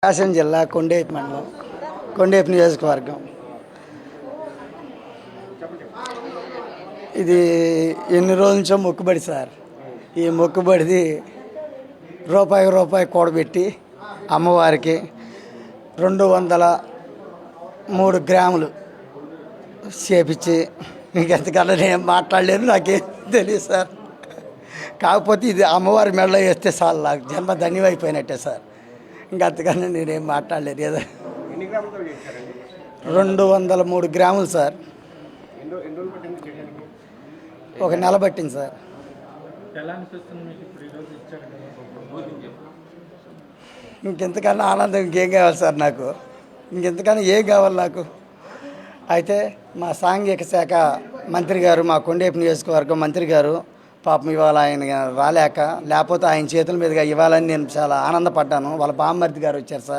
ప్రకాశం జిల్లా కొండేపి మండలం కొండేపి నియోజకవర్గం. ఇది ఎన్ని రోజుల నుంచో మొక్కుబడి సార్. ఈ మొక్కుబడిది రూపాయి కూడబెట్టి అమ్మవారికి 203 గ్రాములు చేపించి ఇంకెంతకన్నా నేను మాట్లాడలేను, నాకేం తెలియదు సార్. కాకపోతే ఇది అమ్మవారి మెడలో వేస్తే చాలు, నాకు జన్మ ధన్యమైపోయినట్టే సార్. ఇంకంతకన్నా నేనేం మాట్లాడలేదు. ఏదో 203 గ్రాములు సార్. ఒక నెల పట్టింది సార్. ఇంకెంతకన్నా ఆనందం ఇంకేం కావాలి సార్ నాకు? ఇంకెంతకన్నా ఏం కావాలి నాకు? అయితే మా సాంఘిక శాఖ మంత్రి గారు, మా కొండేపి నియోజకవర్గం మంత్రి గారు పాపం ఇవాళ ఆయన రాలేకపోతే ఆయన చేతుల మీదుగా ఇవ్వాలని నేను చాలా ఆనందపడ్డాను. వాళ్ళ బామ్మర్ది గారు వచ్చారు సార్.